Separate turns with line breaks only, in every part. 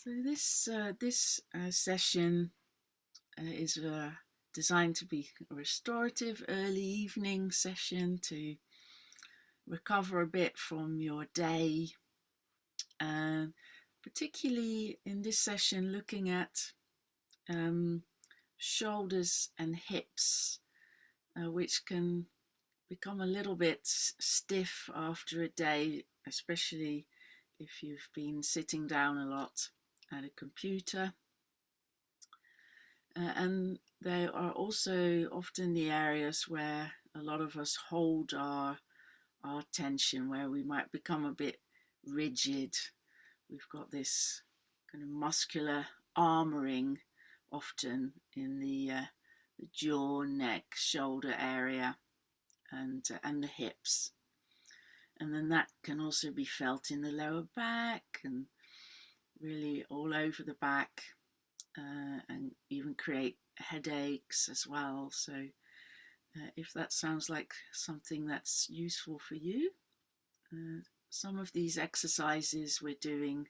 So this session is designed to be a restorative early evening session to recover a bit from your day, and particularly in this session looking at shoulders and hips, which can become a little bit stiff after a day, especially if you've been sitting down a lot at a computer. And they are also often the areas where a lot of us hold our tension, where we might become a bit rigid. We've got this kind of muscular armoring often in the jaw, neck, shoulder area, and the hips. And then that can also be felt in the lower back and really all over the back, and even create headaches as well. So if that sounds like something that's useful for you, some of these exercises we're doing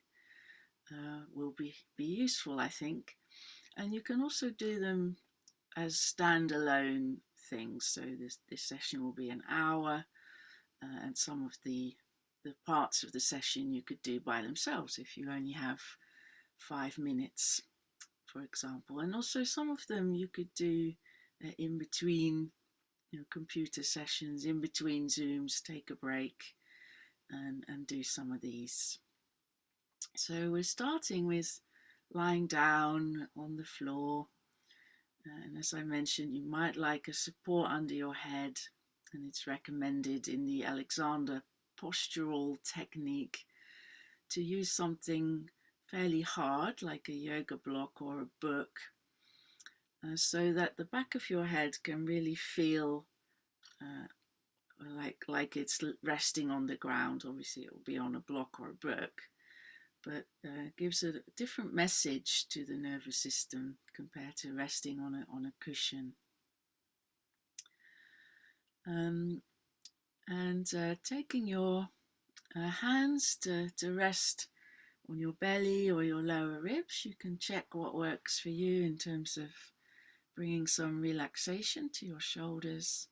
will be useful, I think. And you can also do them as standalone things. So this session will be an hour, and some of the parts of the session you could do by themselves if you only have 5 minutes, for example. And also some of them you could do in between, computer sessions, in between Zooms, take a break and do some of these. So we're starting with lying down on the floor. And as I mentioned, you might like a support under your head, and it's recommended in the Alexander postural technique to use something fairly hard, like a yoga block or a book, so that the back of your head can really feel like it's resting on the ground. Obviously, it will be on a block or a book, but gives a different message to the nervous system compared to resting on a cushion. And taking your hands to rest on your belly or your lower ribs, you can check what works for you in terms of bringing some relaxation to your shoulders.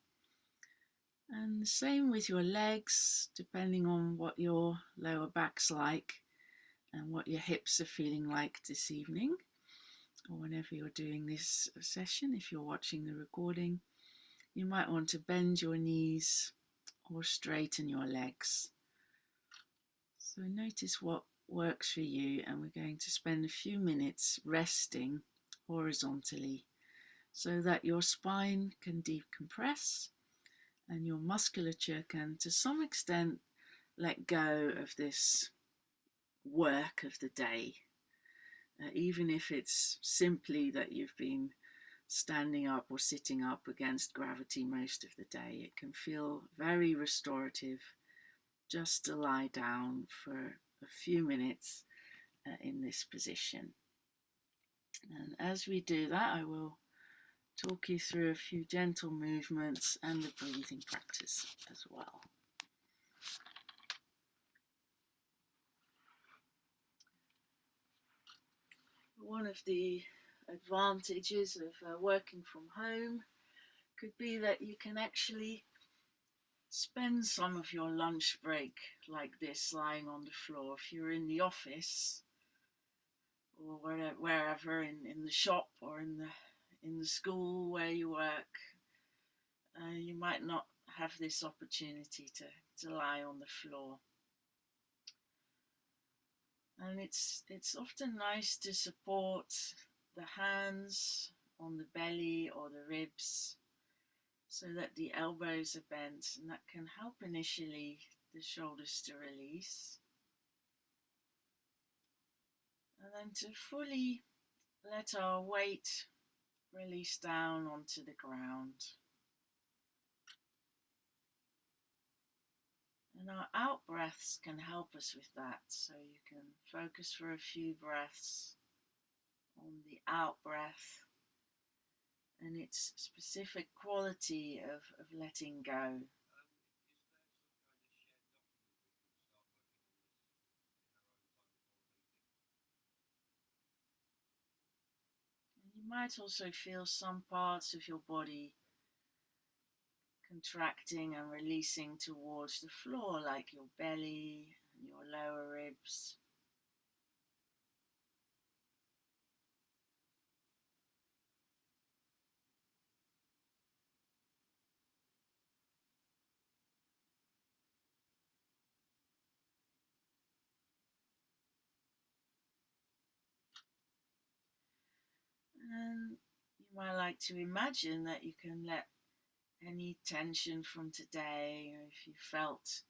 And the same with your legs, depending on what your lower back's like and what your hips are feeling like this evening, or whenever you're doing this session. If you're watching the recording, you might want to bend your knees or straighten your legs. So notice what works for you, and we're going to spend a few minutes resting horizontally so that your spine can decompress and your musculature can, to some extent, let go of this work of the day. Even if it's simply that you've been standing up or sitting up against gravity most of the day, it can feel very restorative just to lie down for a few minutes in this position. And as we do that, I will talk you through a few gentle movements and the breathing practice as well. One of the advantages of working from home could be that you can actually spend some of your lunch break like this, lying on the floor. If you're in the office or wherever in the shop or in the school where you work, you might not have this opportunity to lie on the floor. And it's often nice to support the hands on the belly or the ribs so that the elbows are bent, and that can help initially the shoulders to release. And then to fully let our weight release down onto the ground. And our out breaths can help us with that. So you can focus for a few breaths on the out breath and its specific quality of letting go. might also feel some parts of your body contracting and releasing towards the floor, like your belly and your lower ribs. And you might like to imagine that you can let any tension from today, or if you felt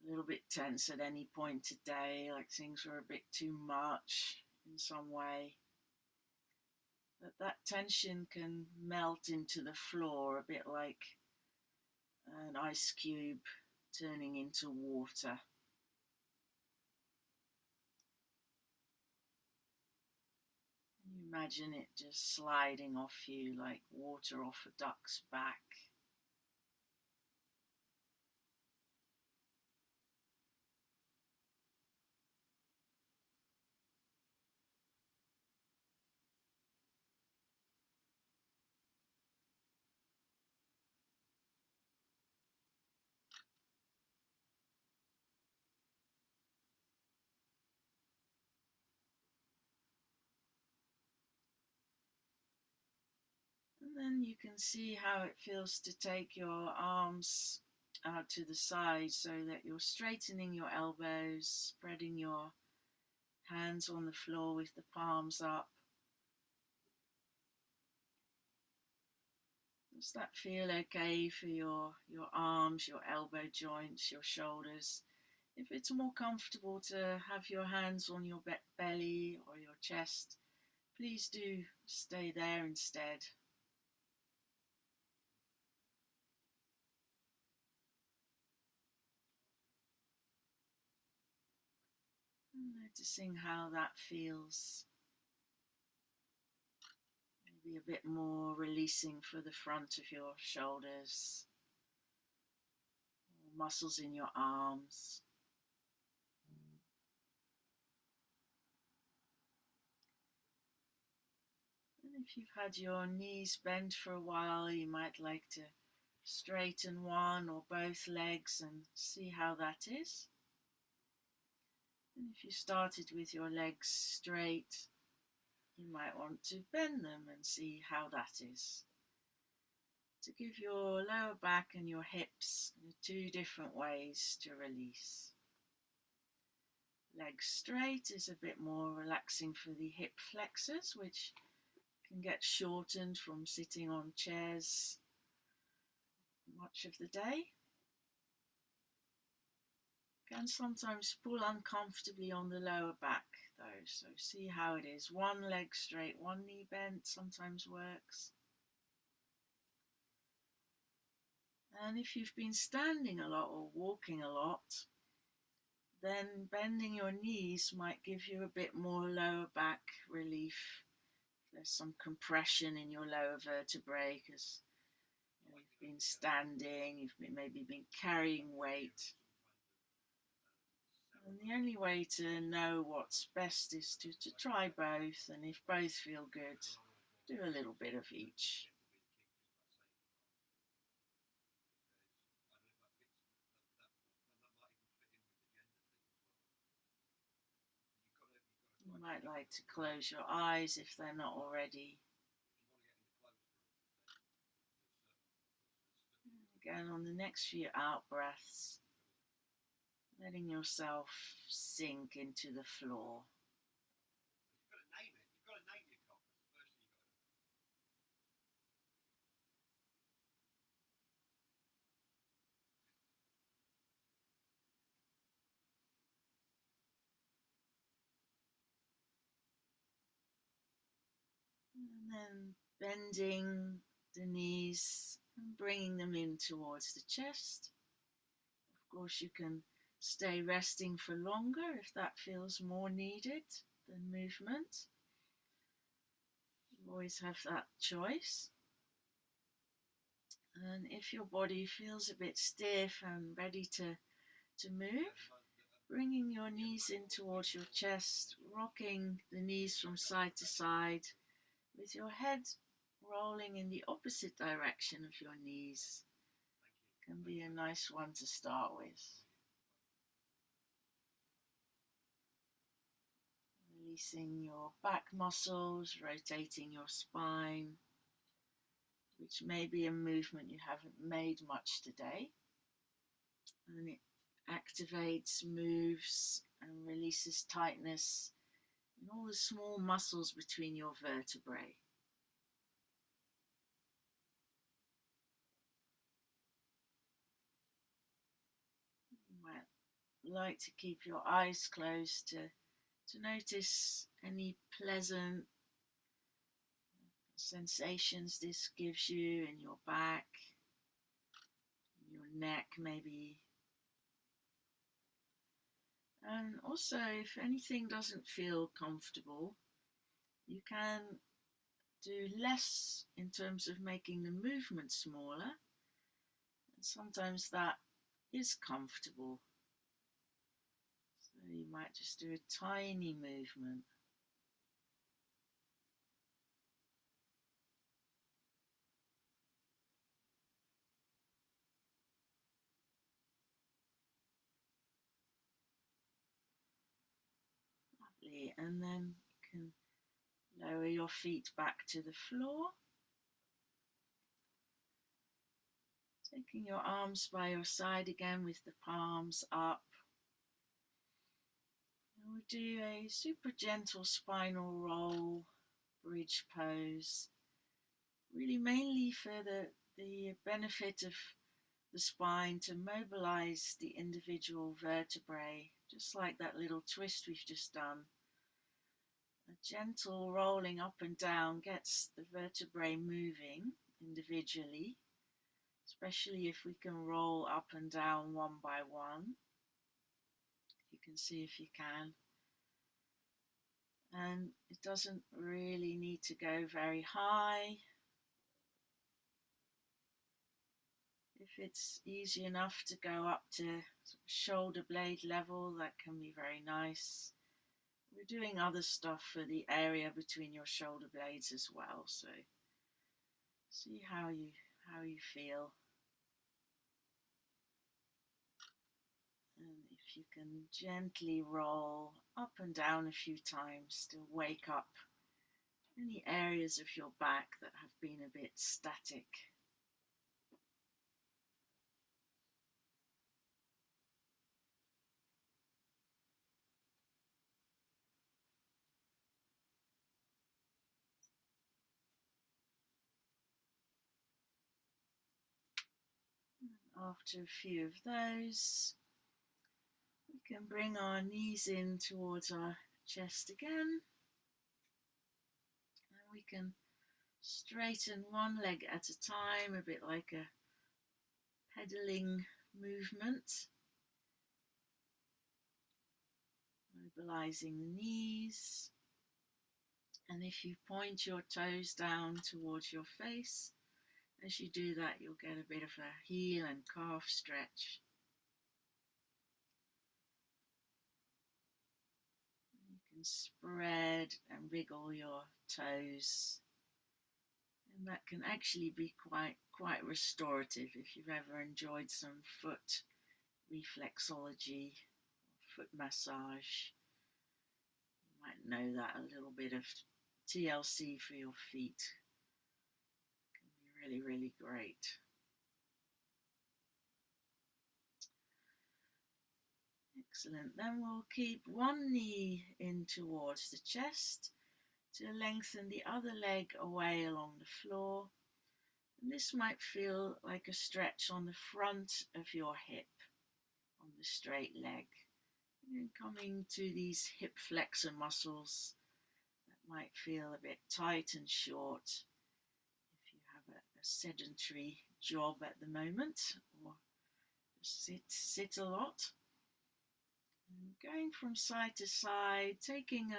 a little bit tense at any point today, like things were a bit too much in some way, that tension can melt into the floor, a bit like an ice cube turning into water. You imagine it just sliding off you like water off a duck's back. And then you can see how it feels to take your arms out to the side so that you're straightening your elbows, spreading your hands on the floor with the palms up. Does that feel okay for your arms, your elbow joints, your shoulders? If it's more comfortable to have your hands on your belly or your chest, please do stay there instead. Noticing how that feels. Maybe a bit more releasing for the front of your shoulders, muscles in your arms. And if you've had your knees bent for a while, you might like to straighten one or both legs and see how that is. And if you started with your legs straight, you might want to bend them and see how that is. To give your lower back and your hips two different ways to release. Legs straight is a bit more relaxing for the hip flexors, which can get shortened from sitting on chairs much of the day. Can sometimes pull uncomfortably on the lower back though, so see how it is. One leg straight, one knee bent sometimes works. And if you've been standing a lot or walking a lot, then bending your knees might give you a bit more lower back relief. There's some compression in your lower vertebrae because you've been standing, maybe been carrying weight. And the only way to know what's best is to try both, and if both feel good, do a little bit of each. You might like to close your eyes if they're not already. Again, on the next few out breaths, letting yourself sink into the floor. And then bending the knees and bringing them in towards the chest. Of course, you can stay resting for longer if that feels more needed than movement. You always have that choice. And if your body feels a bit stiff and ready to move, bringing your knees in towards your chest, rocking the knees from side to side with your head rolling in the opposite direction of your knees can be a nice one to start with. Releasing your back muscles, rotating your spine, which may be a movement you haven't made much today. And it activates, moves, and releases tightness in all the small muscles between your vertebrae. You might like to keep your eyes closed to notice any pleasant sensations this gives you in your back, your neck maybe. And also, if anything doesn't feel comfortable, you can do less in terms of making the movement smaller. And sometimes that is comfortable. So you might just do a tiny movement. Lovely. And then you can lower your feet back to the floor. Taking your arms by your side again with the palms up. And we'll do a super gentle spinal roll, bridge pose. Really mainly for the benefit of the spine to mobilize the individual vertebrae, just like that little twist we've just done. A gentle rolling up and down gets the vertebrae moving individually, especially if we can roll up and down one by one. You can see if you can. And it doesn't really need to go very high. If it's easy enough to go up to shoulder blade level, that can be very nice. We're doing other stuff for the area between your shoulder blades as well, so see how you feel. And if you can gently roll up and down a few times to wake up any areas of your back that have been a bit static. After a few of those, we can bring our knees in towards our chest again, and we can straighten one leg at a time, a bit like a pedaling movement, mobilizing the knees. And if you point your toes down towards your face, as you do that, you'll get a bit of a heel and calf stretch. You can spread and wriggle your toes, and that can actually be quite restorative if you've ever enjoyed some foot reflexology, foot massage. You might know that a little bit of TLC for your feet can be really, really great. Excellent. Then we'll keep one knee in towards the chest to lengthen the other leg away along the floor. And this might feel like a stretch on the front of your hip, on the straight leg. And then coming to these hip flexor muscles that might feel a bit tight and short if you have a sedentary job at the moment, or sit a lot. And going from side to side, taking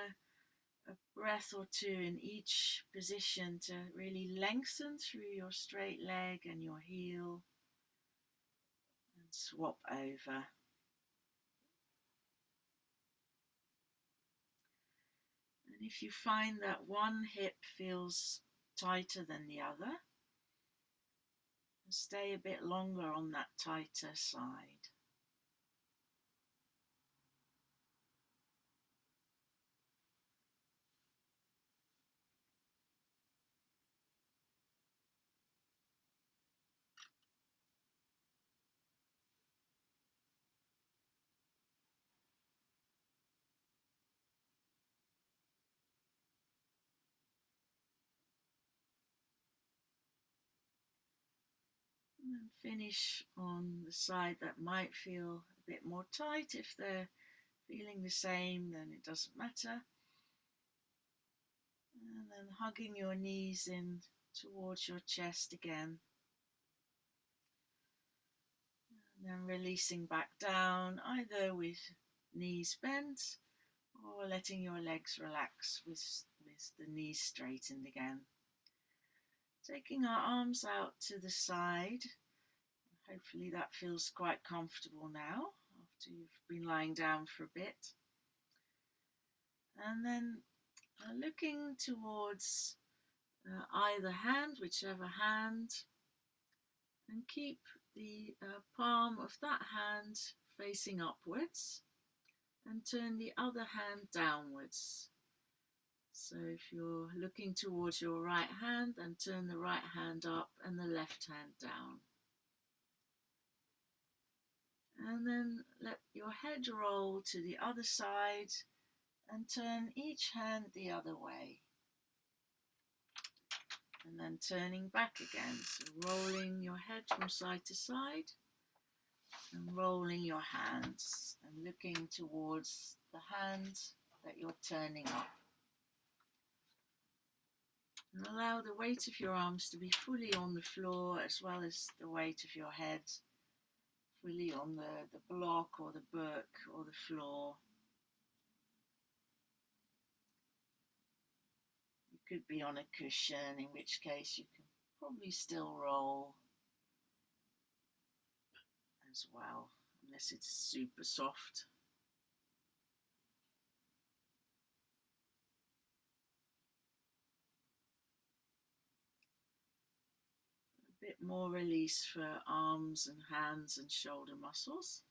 a breath or two in each position to really lengthen through your straight leg and your heel, and swap over. And If you find that one hip feels tighter than the other, stay a bit longer on that tighter side. And then finish on the side that might feel a bit more tight. If they're feeling the same, then it doesn't matter. And then hugging your knees in towards your chest again. And then releasing back down, either with knees bent or letting your legs relax with the knees straightened again. Taking our arms out to the side. Hopefully that feels quite comfortable now after you've been lying down for a bit. And then looking towards either hand, whichever hand, and keep the palm of that hand facing upwards and turn the other hand downwards. So if you're looking towards your right hand, then turn the right hand up and the left hand down. And then let your head roll to the other side and turn each hand the other way. And then turning back again, so rolling your head from side to side and rolling your hands and looking towards the hand that you're turning up. And allow the weight of your arms to be fully on the floor, as well as the weight of your head fully on the block or the book or the floor. You could be on a cushion, in which case you can probably still roll as well, unless it's super soft. A bit more release for arms and hands and shoulder muscles.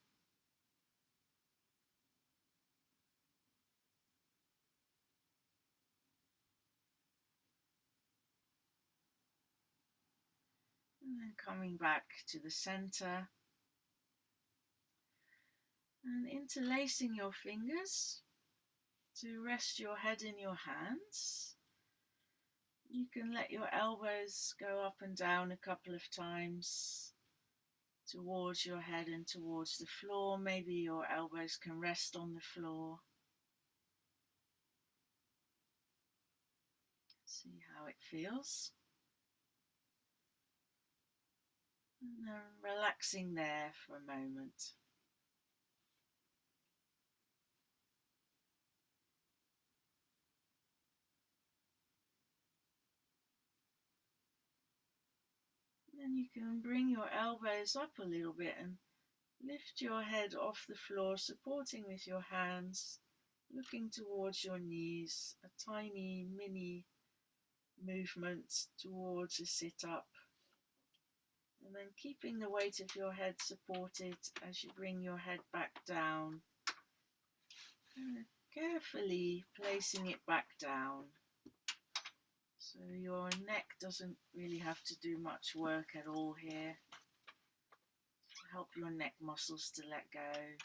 And then coming back to the center and interlacing your fingers to rest your head in your hands. You can let your elbows go up and down a couple of times towards your head and towards the floor. Maybe your elbows can rest on the floor. See how it feels. And then relaxing there for a moment. Then you can bring your elbows up a little bit and lift your head off the floor, supporting with your hands, looking towards your knees, a tiny mini movement towards a sit-up. And then keeping the weight of your head supported as you bring your head back down. Carefully placing it back down. So your neck doesn't really have to do much work at all here. Help your neck muscles to let go.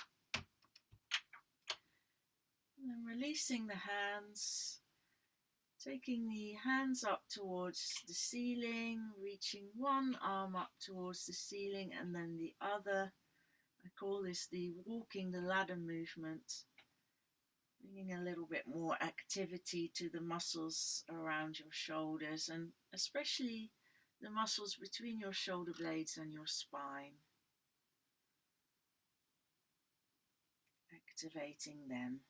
And then releasing the hands. Taking the hands up towards the ceiling, reaching one arm up towards the ceiling and then the other. I call this the walking the ladder movement, bringing a little bit more activity to the muscles around your shoulders and especially the muscles between your shoulder blades and your spine. Activating them.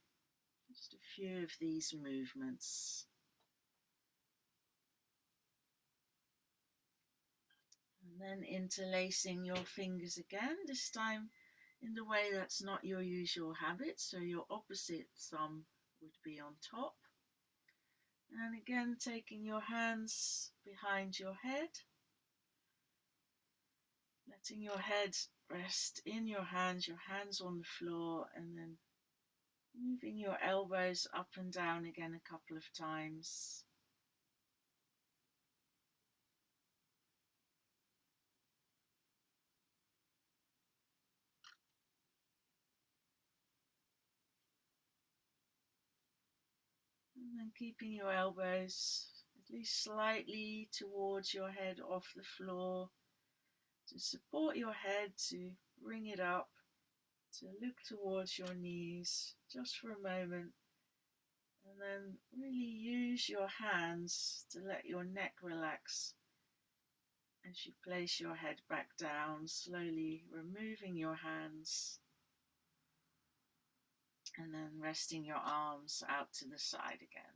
Just a few of these movements. And then interlacing your fingers again, this time in the way that's not your usual habit. So your opposite thumb would be on top. And again, taking your hands behind your head, letting your head rest in your hands on the floor, and then moving your elbows up and down again a couple of times. And then keeping your elbows at least slightly towards your head off the floor to support your head, to bring it up, to look towards your knees just for a moment. And then really use your hands to let your neck relax as you place your head back down, slowly removing your hands and then resting your arms out to the side again.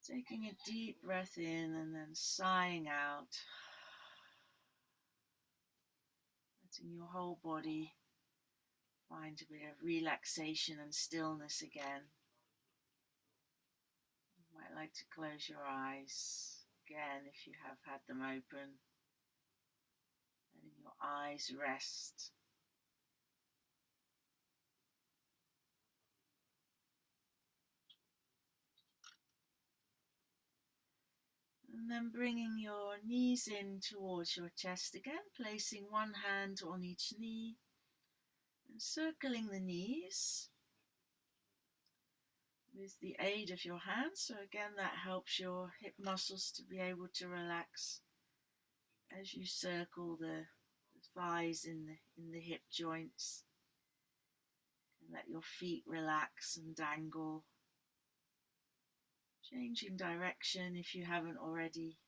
Taking a deep breath in and then sighing out, letting your whole body find a bit of relaxation and stillness again. You might like to close your eyes again if you have had them open, letting your eyes rest. And then bringing your knees in towards your chest again, placing one hand on each knee and circling the knees with the aid of your hands. So again, that helps your hip muscles to be able to relax as you circle the thighs in the hip joints, and let your feet relax and dangle, changing direction if you haven't already.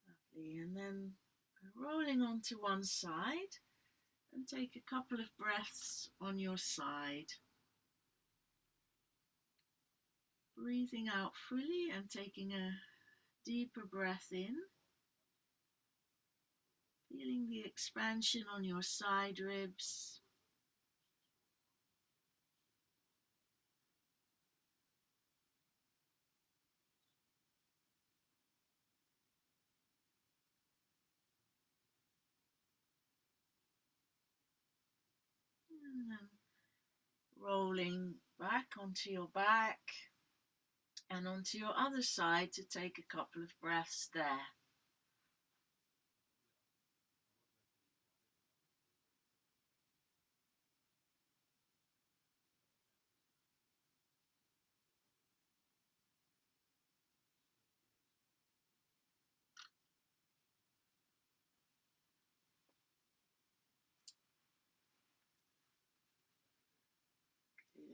Lovely. And then rolling onto one side, and take a couple of breaths on your side. Breathing out fully and taking a deeper breath in. Feeling the expansion on your side ribs. And then rolling back onto your back and onto your other side to take a couple of breaths there.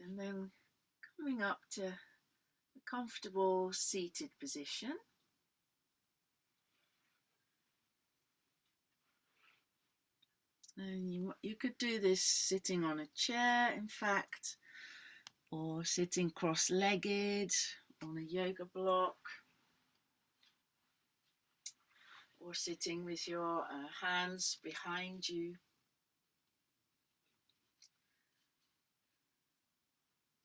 And then coming up to a comfortable seated position. And you could do this sitting on a chair, in fact, or sitting cross-legged on a yoga block, or sitting with your hands behind you.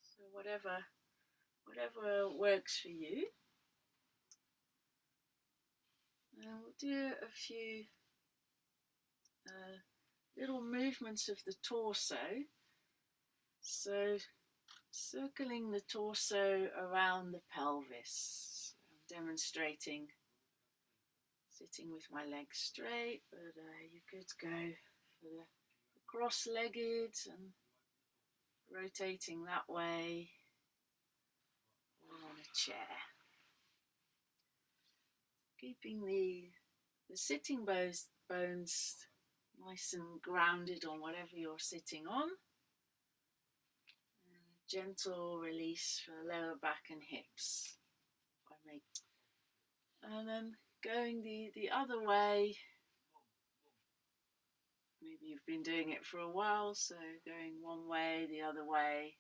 So whatever works for you. And we'll do a few little movements of the torso. So circling the torso around the pelvis. I'm demonstrating sitting with my legs straight, but you could go for the cross-legged and rotating that way, or on a chair. Keeping the sitting bones nice and grounded on whatever you're sitting on. And gentle release for lower back and hips. And then going the other way, Maybe you've been doing it for a while, so going one way, the other way.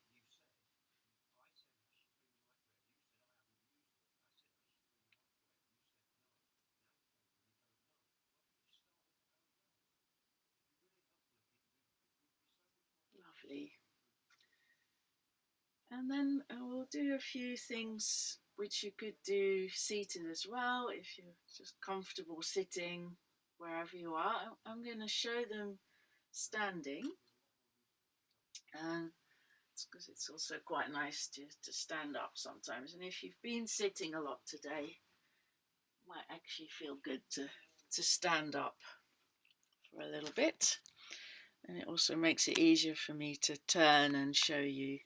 Lovely. And then we'll do a few things which you could do seated as well if you're just comfortable sitting wherever you are. I'm going to show them standing, and because it's also quite nice to stand up sometimes. And if you've been sitting a lot today, it might actually feel good to stand up for a little bit. And it also makes it easier for me to turn and show you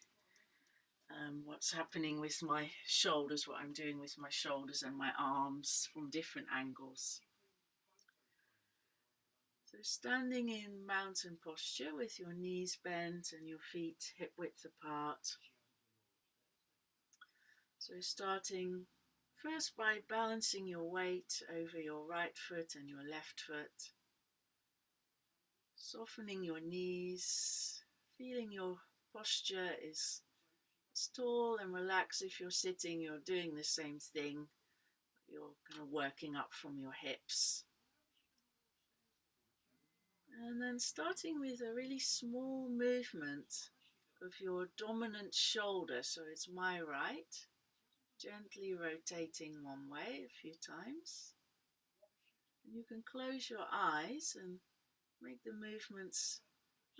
what's happening with my shoulders, what I'm doing with my shoulders and my arms from different angles. So standing in mountain posture with your knees bent and your feet hip width apart. So starting first by balancing your weight over your right foot and your left foot. Softening your knees, feeling your posture is tall and relaxed. If you're sitting, you're doing the same thing. You're kind of working up from your hips. And then starting with a really small movement of your dominant shoulder. So it's my right. Gently rotating one way a few times. And you can close your eyes and make the movements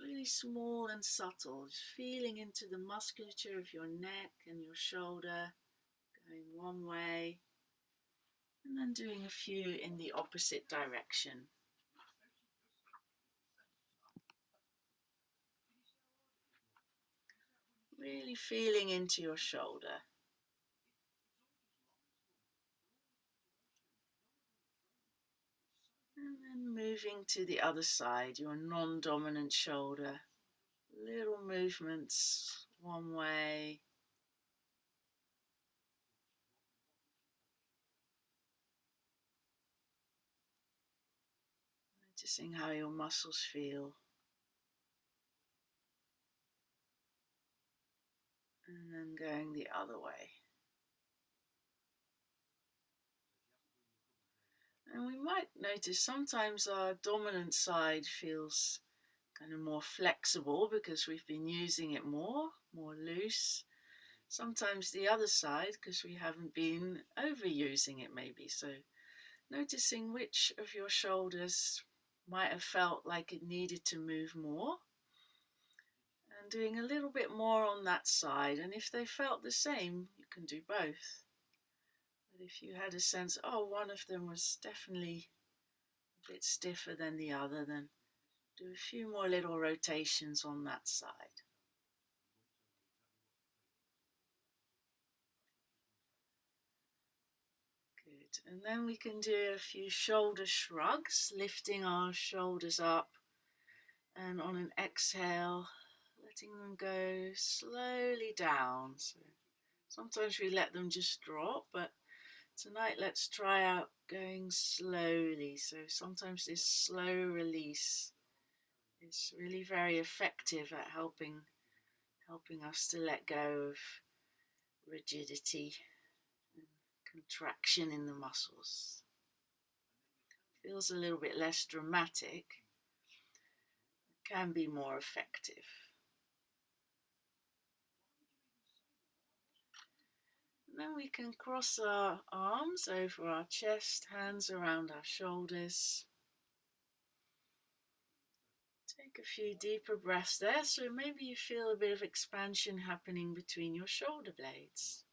really small and subtle, just feeling into the musculature of your neck and your shoulder, going one way, and then doing a few in the opposite direction. Really feeling into your shoulder. And then moving to the other side, your non-dominant shoulder. Little movements one way. Noticing how your muscles feel. And then going the other way. And we might notice sometimes our dominant side feels kind of more flexible because we've been using it more loose. Sometimes the other side because we haven't been overusing it maybe. So noticing which of your shoulders might have felt like it needed to move more and doing a little bit more on that side. And if they felt the same, you can do both. But if you had a sense, oh, one of them was definitely a bit stiffer than the other, then do a few more little rotations on that side. Good. And then we can do a few shoulder shrugs, lifting our shoulders up, and on an exhale, letting them go slowly down. So sometimes we let them just drop, but tonight let's try out going slowly. So sometimes this slow release is really very effective at helping us to let go of rigidity and contraction in the muscles. Feels a little bit less dramatic, can be more effective. And then we can cross our arms over our chest, hands around our shoulders. Take a few deeper breaths there, so maybe you feel a bit of expansion happening between your shoulder blades.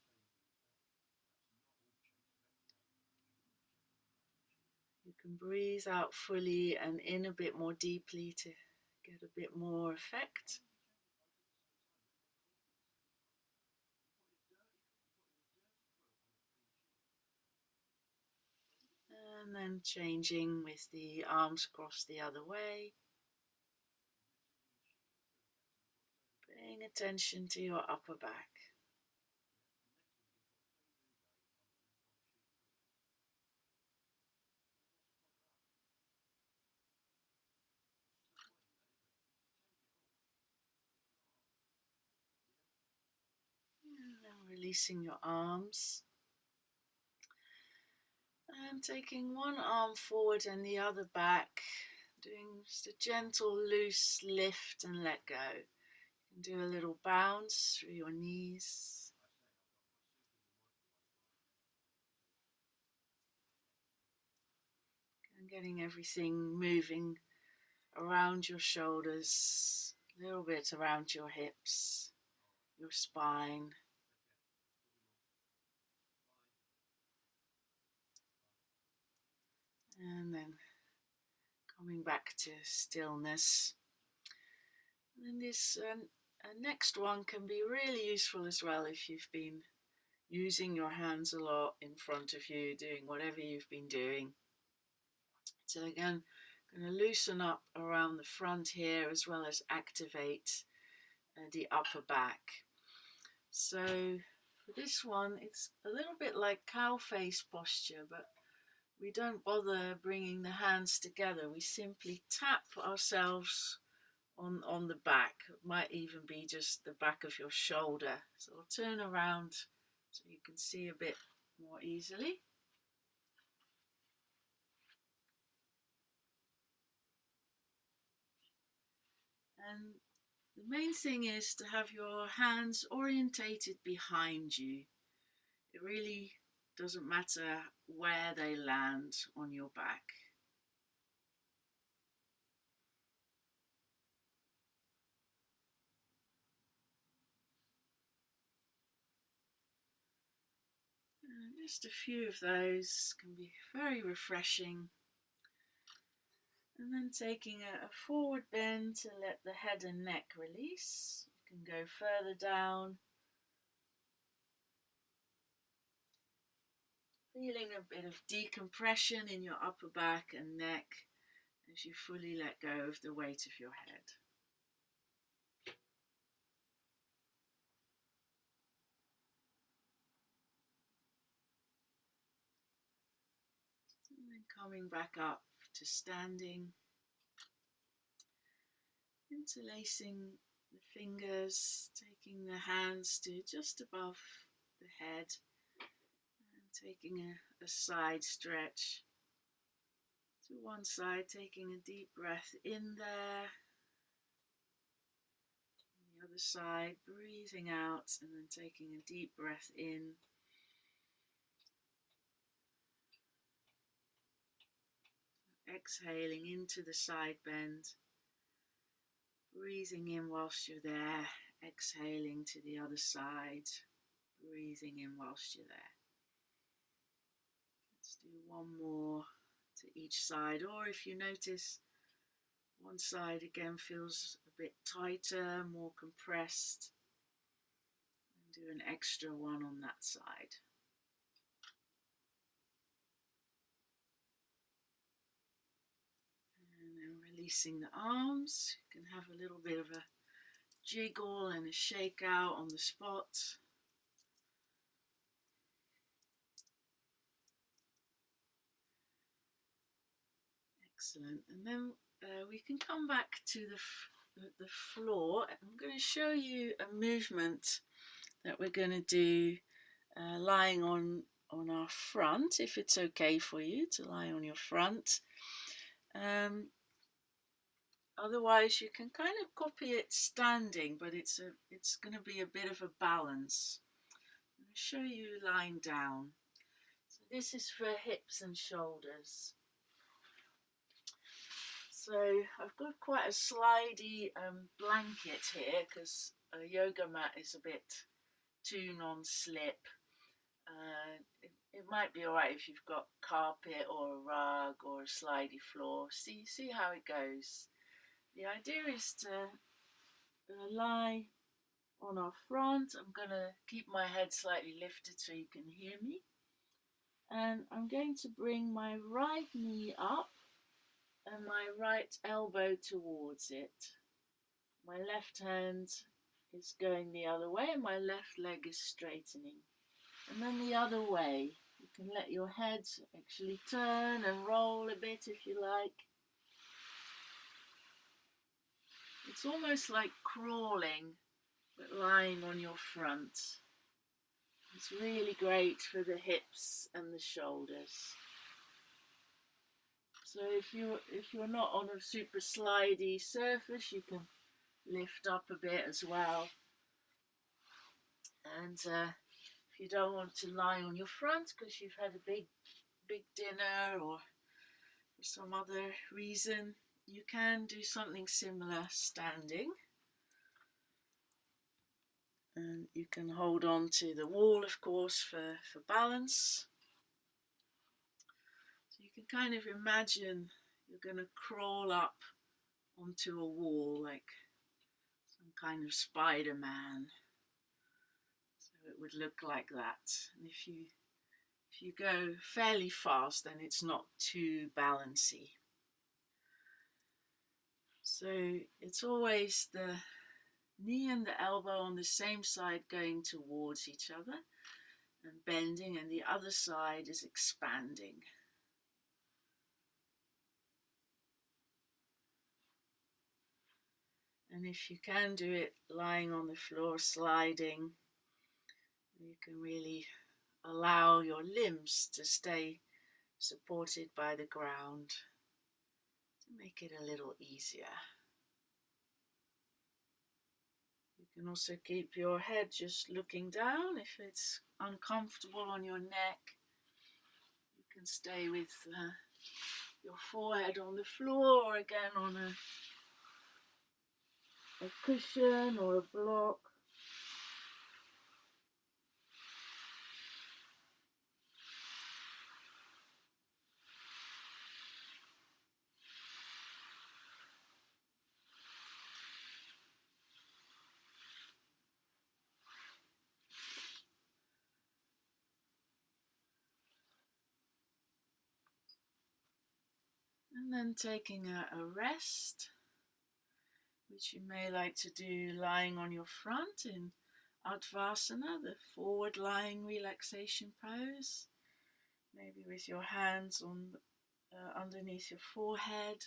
You can breathe out fully and in a bit more deeply to get a bit more effect. And then changing with the arms crossed the other way. Paying attention to your upper back. Releasing your arms. And taking one arm forward and the other back. Doing just a gentle loose lift and let go. You can do a little bounce through your knees. And getting everything moving around your shoulders, a little bit around your hips, your spine. And then coming back to stillness. And then this next one can be really useful as well if you've been using your hands a lot in front of you, doing whatever you've been doing. So again, I'm going to loosen up around the front here as well as activate the upper back. So for this one, it's a little bit like cow face posture, but we don't bother bringing the hands together. We simply tap ourselves on the back. It might even be just the back of your shoulder. So I'll turn around so you can see a bit more easily. And the main thing is to have your hands orientated behind you. It really doesn't matter where they land on your back. Just a few of those can be very refreshing. And then taking a forward bend to let the head and neck release. You can go further down. Feeling a bit of decompression in your upper back and neck as you fully let go of the weight of your head. And then coming back up to standing. Interlacing the fingers, taking the hands to just above the head and taking a side stretch to one side, taking a deep breath in there. On the other side, breathing out and then taking a deep breath in. Exhaling into the side bend. Breathing in whilst you're there, exhaling to the other side, breathing in whilst you're there. Let's do one more to each side, or if you notice one side again feels a bit tighter, more compressed, and do an extra one on that side. And then releasing the arms, you can have a little bit of a jiggle and a shake out on the spot. Excellent. And then we can come back to the floor. I'm going to show you a movement that we're going to do lying on our front, if it's okay for you to lie on your front. Otherwise you can kind of copy it standing, but it's going to be a bit of a balance. I'm going to show you lying down. So this is for hips and shoulders. So I've got quite a slidey blanket here because a yoga mat is a bit too non-slip. It might be alright if you've got carpet or a rug or a slidey floor. See how it goes. The idea is to lie on our front. I'm going to keep my head slightly lifted so you can hear me. And I'm going to bring my right knee up and my right elbow towards it. My left hand is going the other way and my left leg is straightening. And then the other way. You can let your head actually turn and roll a bit if you like. It's almost like crawling, but lying on your front. It's really great for the hips and the shoulders. So if you're not on a super slidey surface, you can lift up a bit as well. And if you don't want to lie on your front because you've had a big dinner or for some other reason, you can do something similar standing. And you can hold on to the wall, of course, for balance. So you can kind of imagine you're going to crawl up onto a wall like some kind of Spider-Man. So it would look like that. And if you go fairly fast, then it's not too balancy. So it's always the knee and the elbow on the same side going towards each other and bending, and the other side is expanding. And if you can do it lying on the floor, sliding, you can really allow your limbs to stay supported by the ground to make it a little easier. You can also keep your head just looking down. If it's uncomfortable on your neck, you can stay with your forehead on the floor, or again on a cushion or a block. And then taking a rest, which you may like to do lying on your front in Uttanasana, the forward lying relaxation pose, maybe with your hands on underneath your forehead,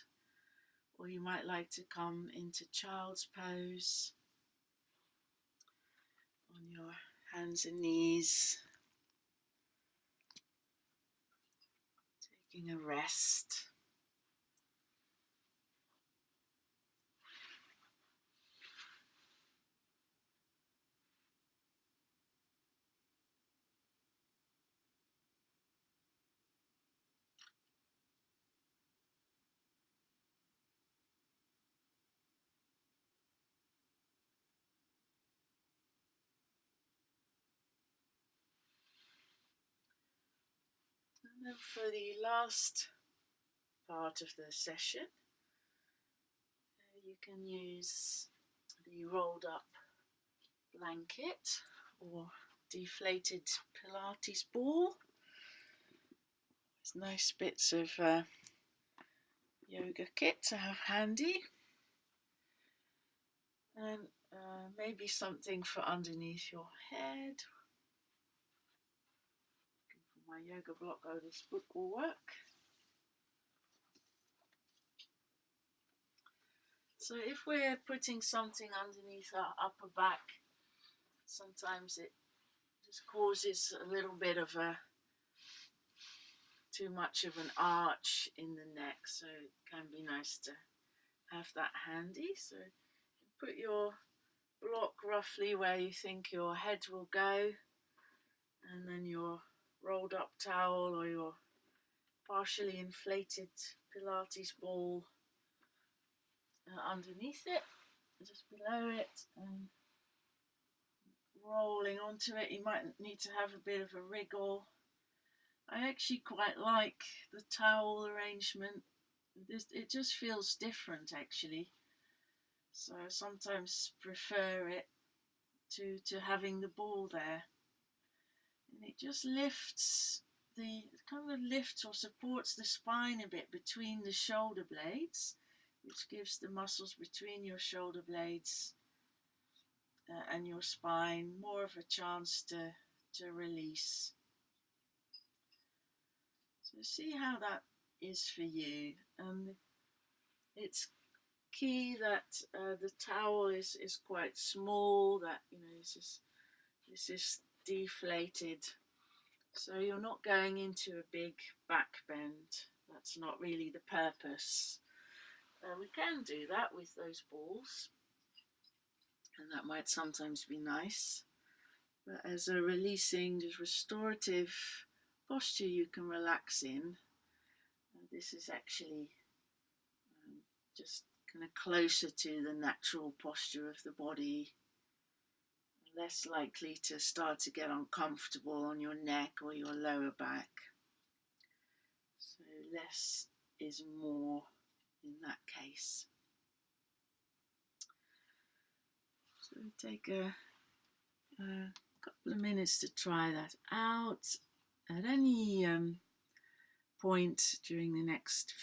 or you might like to come into child's pose on your hands and knees, taking a rest. And then for the last part of the session, you can use the rolled up blanket or deflated Pilates ball. There's nice bits of yoga kit to have handy, and maybe something for underneath your head. Looking for my yoga block. Oh, this book will work. So if we're putting something underneath our upper back, sometimes it just causes a little bit of too much of an arch in the neck, so it can be nice to have that handy. So put your block roughly where you think your head will go, and then your rolled up towel or your partially inflated Pilates ball underneath it, just below it, and rolling onto it. You might need to have a bit of a wriggle. I actually quite like the towel arrangement. It just feels different actually, so I sometimes prefer it to having the ball there, and it just lifts or supports the spine a bit between the shoulder blades, which gives the muscles between your shoulder blades and your spine more of a chance to release. So see how that is for you, and it's key that the towel is quite small, that this is deflated. So you're not going into a big back bend. That's not really the purpose. We can do that with those balls, and that might sometimes be nice. But as a releasing, just restorative posture you can relax in, this is actually just kind of closer to the natural posture of the body, less likely to start to get uncomfortable on your neck or your lower back. So less is more in that case. So we take a couple of minutes to try that out. At any point during the next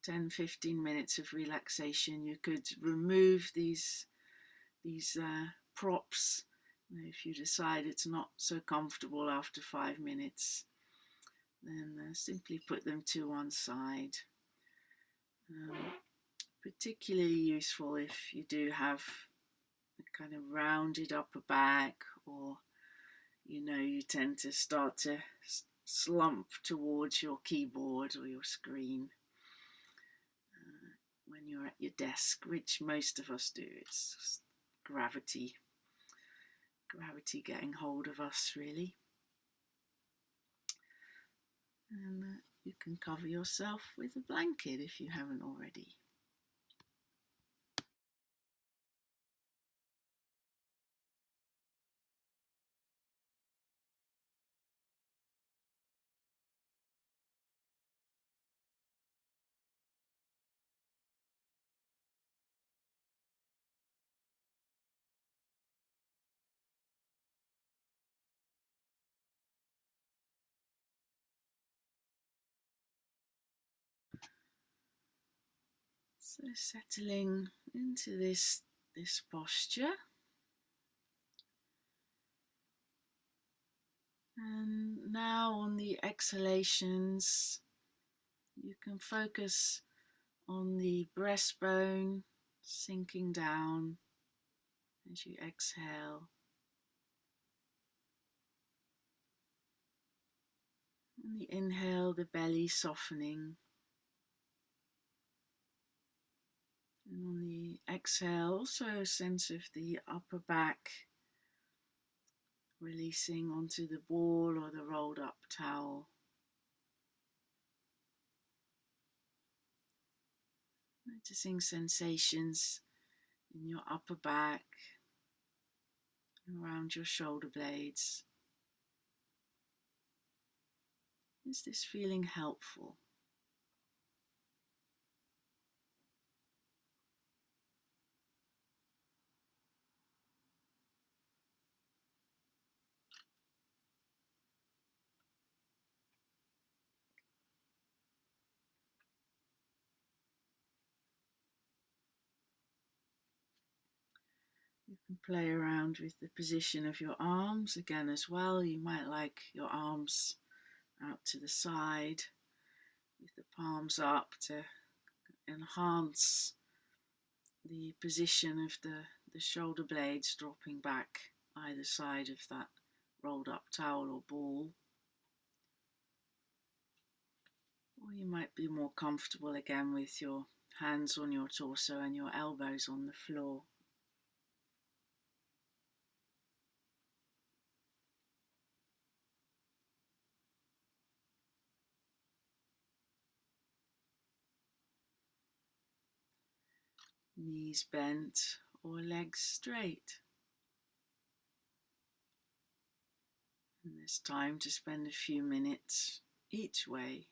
10-15 minutes of relaxation, you could remove these props. If you decide it's not so comfortable after 5 minutes, then simply put them to one side. Particularly useful if you do have a kind of rounded upper back, or you tend to start to slump towards your keyboard or your screen when you're at your desk, which most of us do. It's just gravity getting hold of us, really. And you can cover yourself with a blanket if you haven't already. So settling into this posture, and now on the exhalations you can focus on the breastbone sinking down as you exhale, and the inhale, the belly softening. And on the exhale, also a sense of the upper back releasing onto the ball or the rolled up towel. Noticing sensations in your upper back and around your shoulder blades. Is this feeling helpful? You can play around with the position of your arms again as well. You might like your arms out to the side with the palms up to enhance the position of the shoulder blades dropping back either side of that rolled up towel or ball. Or you might be more comfortable again with your hands on your torso and your elbows on the floor. Knees bent or legs straight. And there's time to spend a few minutes each way.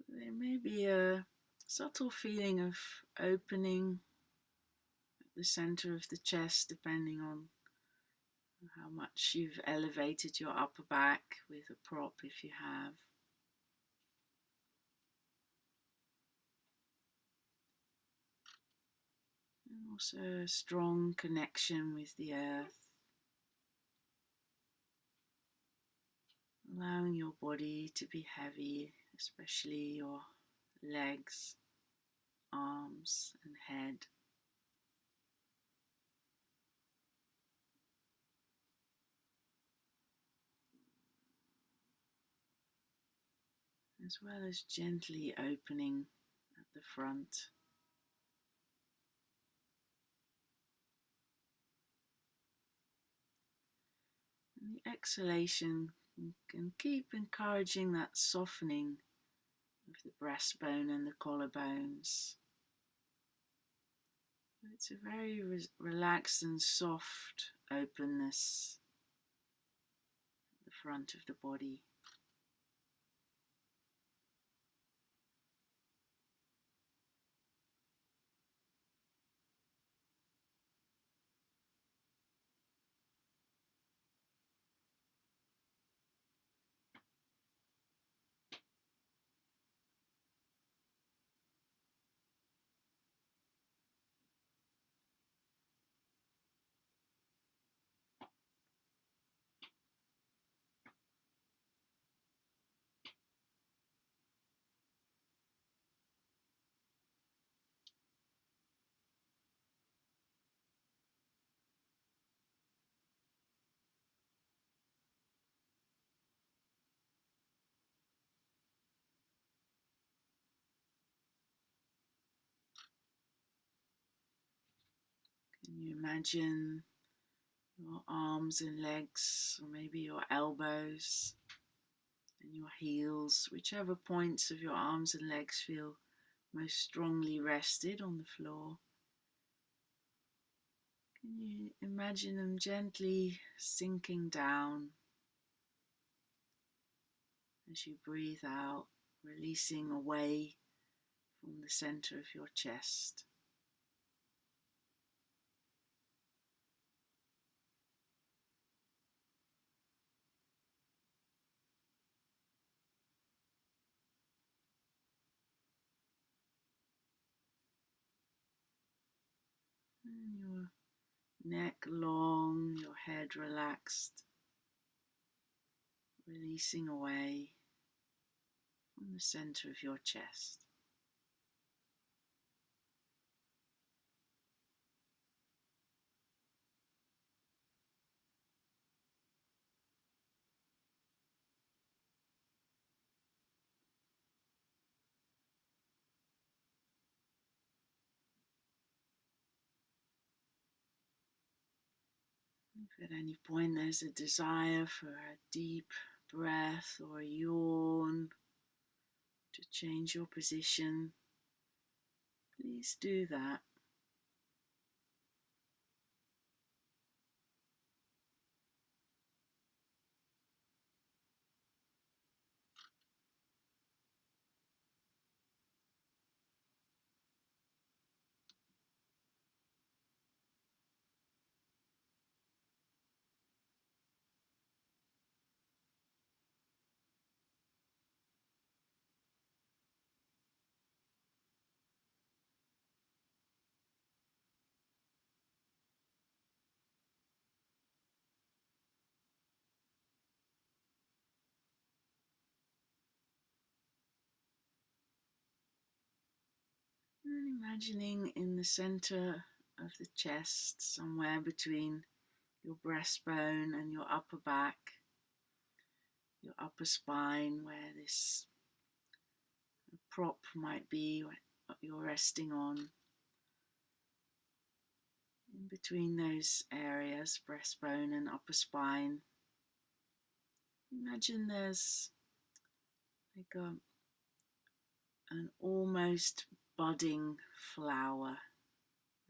There may be a subtle feeling of opening at the center of the chest, depending on how much you've elevated your upper back with a prop if you have. Also a strong connection with the earth, allowing your body to be heavy, especially your legs, arms and head. As well as gently opening at the front. And the exhalation can keep encouraging that softening of the breastbone and the collarbones. It's a very relaxed and soft openness at the front of the body. Can you imagine your arms and legs, or maybe your elbows and your heels, whichever points of your arms and legs feel most strongly rested on the floor? Can you imagine them gently sinking down as you breathe out, releasing away from the center of your chest? And your neck long, your head relaxed, releasing away from the center of your chest. If at any point there's a desire for a deep breath or a yawn, to change your position, please do that. And imagining in the center of the chest, somewhere between your breastbone and your upper back, your upper spine, where this prop might be, what you're resting on. In between those areas, breastbone and upper spine, imagine there's like an almost budding flower,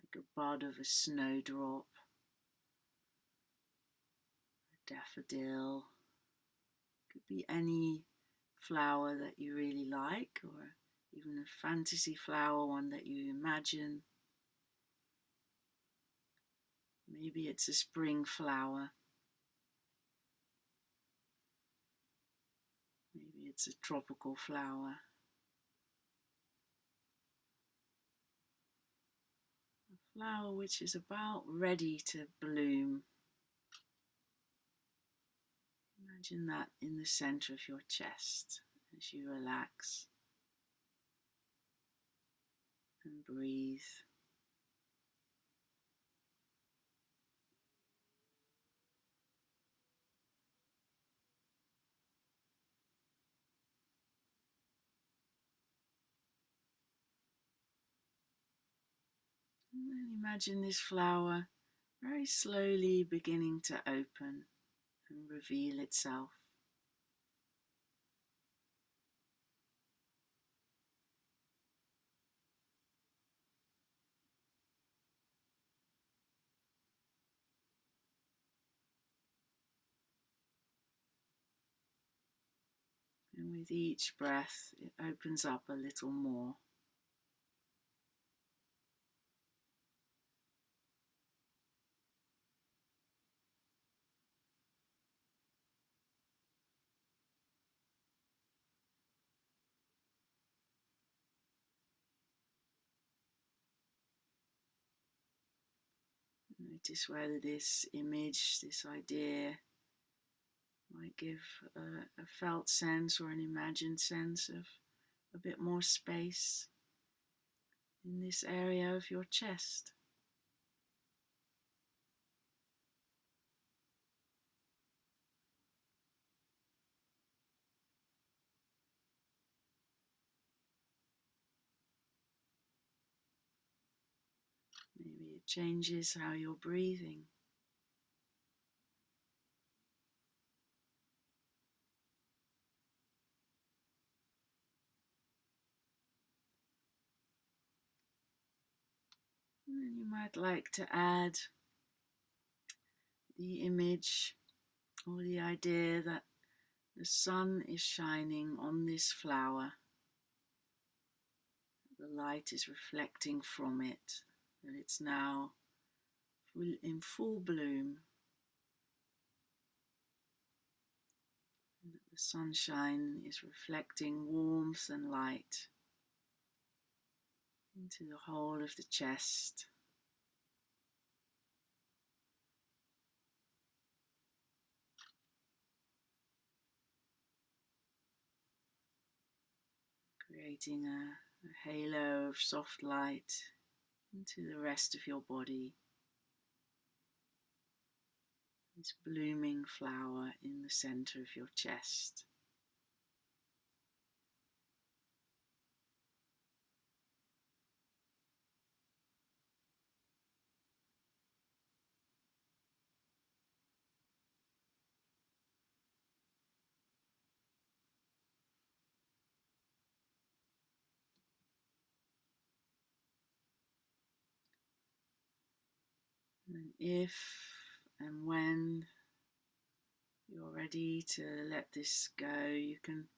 like a bud of a snowdrop, a daffodil. Could be any flower that you really like, or even a fantasy flower, one that you imagine. Maybe it's a spring flower. Maybe it's a tropical flower. A flower which is about ready to bloom. Imagine that in the center of your chest as you relax and breathe. And then imagine this flower very slowly beginning to open and reveal itself. And with each breath, it opens up a little more. Notice whether this image, this idea, might give a felt sense or an imagined sense of a bit more space in this area of your chest. Maybe it changes how you're breathing. And then you might like to add the image or the idea that the sun is shining on this flower. The light is reflecting from it, that it's now in full bloom. And that the sunshine is reflecting warmth and light into the whole of the chest. Creating a halo of soft light into the rest of your body. This blooming flower in the center of your chest. And if and when you're ready to let this go, you can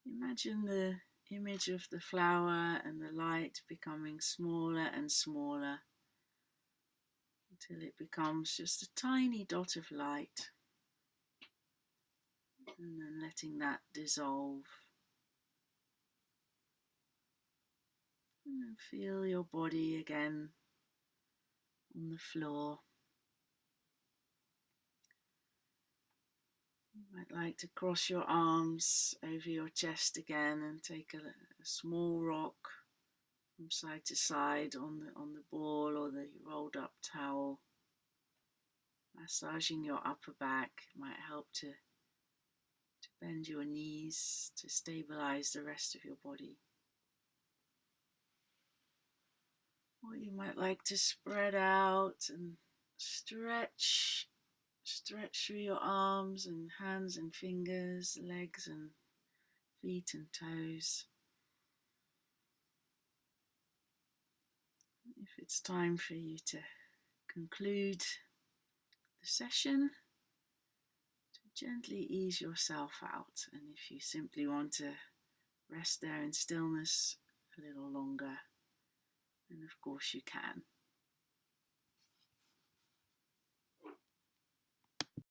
imagine the image of the flower and the light becoming smaller and smaller until it becomes just a tiny dot of light, and then letting that dissolve. And then feel your body again on the floor. You might like to cross your arms over your chest again and take a small rock from side to side on the ball or the rolled up towel. Massaging your upper back might help to bend your knees to stabilize the rest of your body. Or you might like to spread out and stretch through your arms and hands and fingers, legs and feet and toes. If it's time for you to conclude the session, to gently ease yourself out. And if you simply want to rest there in stillness a little longer, then of course you can.